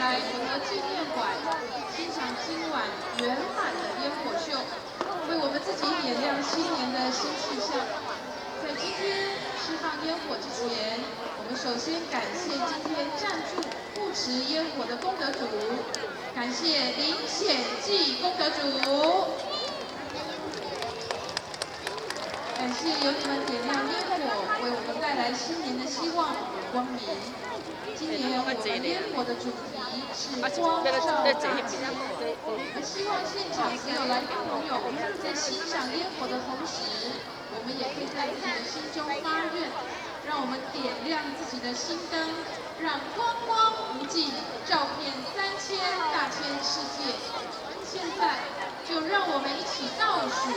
来永和纪念馆欣赏今晚圆满的烟火秀，为我们自己点亮新年的新气象。在今天释放烟火之前，我们首先感谢今天赞助护持烟火的功德主，感谢林显记功德主。 感谢由你们点亮烟火，为我们带来新年的希望与光明。今年我们烟火的主题是光照大地，希望现场所有来宾朋友在欣赏烟火的同时，我们也可以在自己的心中发愿，让我们点亮自己的心灯，让光光无尽，照遍3000大千世界。现在就让我们一起倒数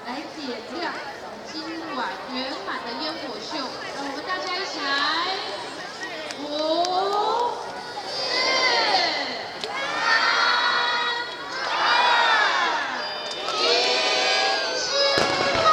来点亮 今晚圆满的烟火秀，让我们大家一起来！5、4、3、2、1，起跑！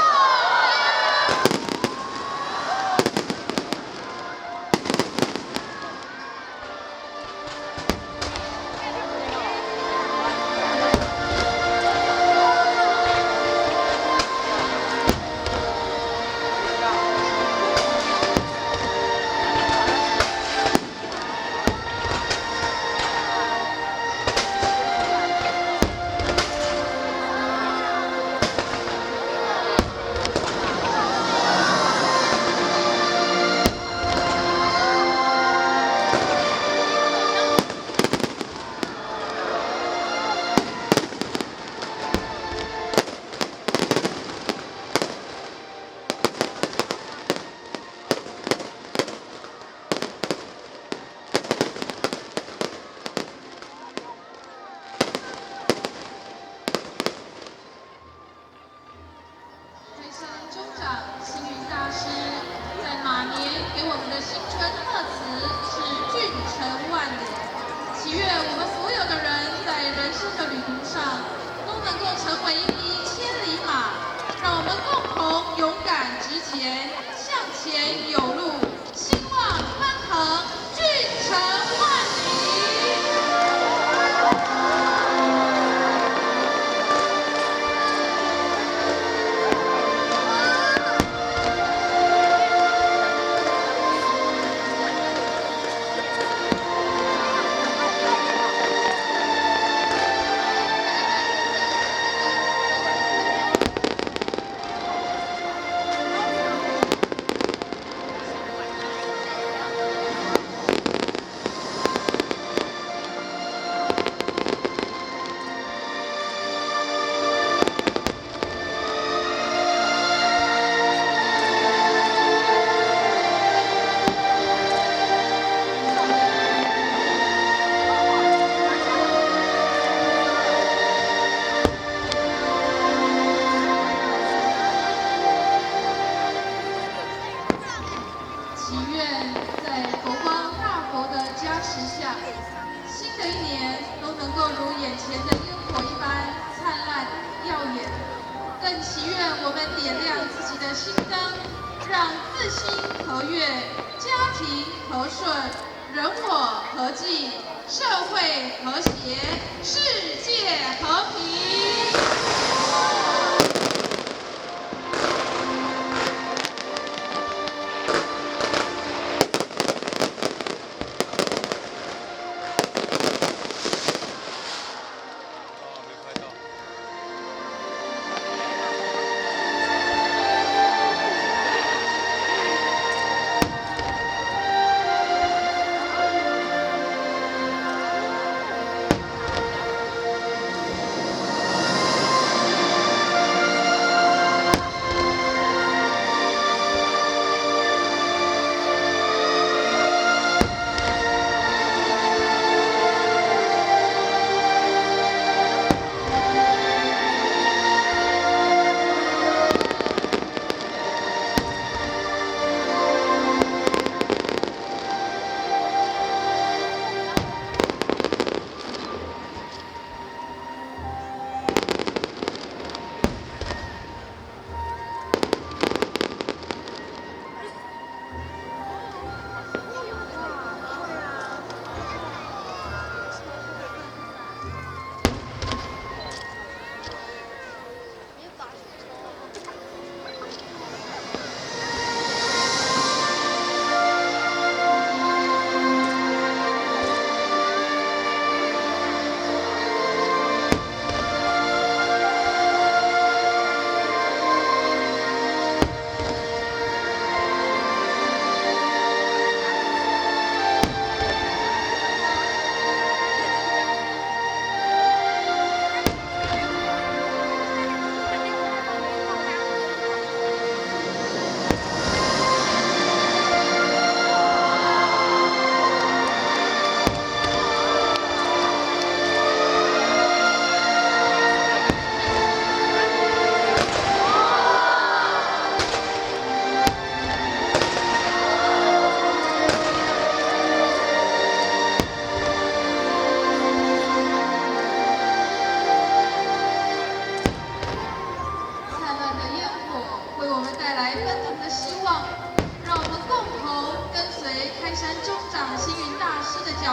中长星云大师在马年给我们的新春贺词是“俊成万里”，祈愿我们所有的人在人生的旅途上都能够成为一匹千里马，让我们共同勇敢直前，向前有路，兴旺攀腾，俊成万里。 祈愿在佛光大佛的加持下，新的一年都能够如眼前的烟火一般灿烂耀眼。更祈愿我们点亮自己的心灯，让自心和悦，家庭和顺，人我和济，社会和谐，世界和平。 大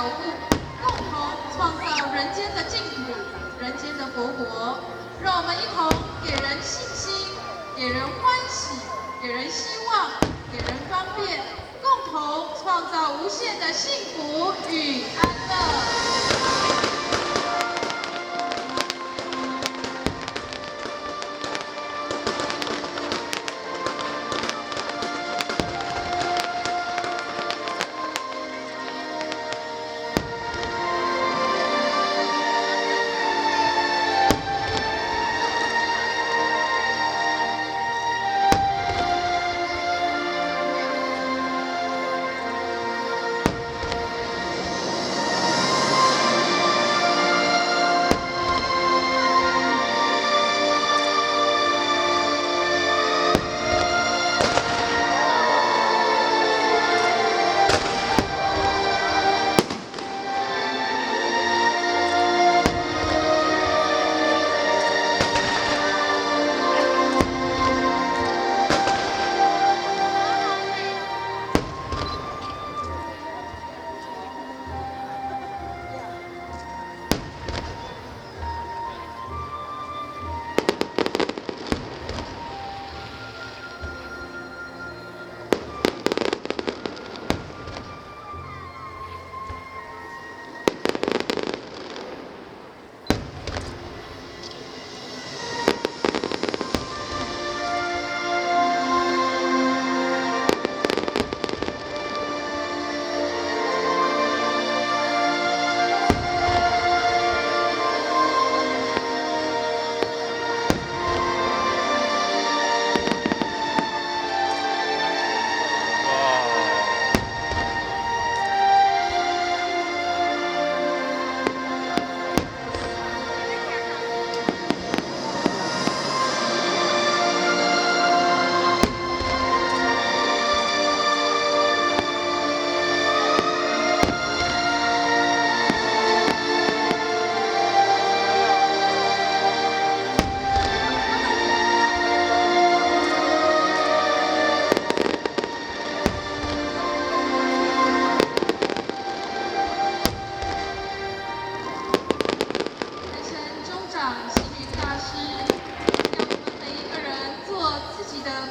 保护，共同创造人间的净土，人间的佛国。让我们一同给人信心，给人欢喜，给人希望，给人方便，共同创造无限的幸福与安乐。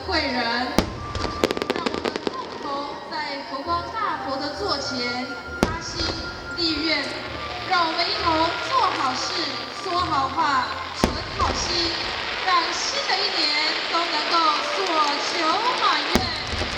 贵人，让我们共同在佛光大佛的座前发心立愿，让我们一同做好事、说好话、存好心，让新的一年都能够所求满愿。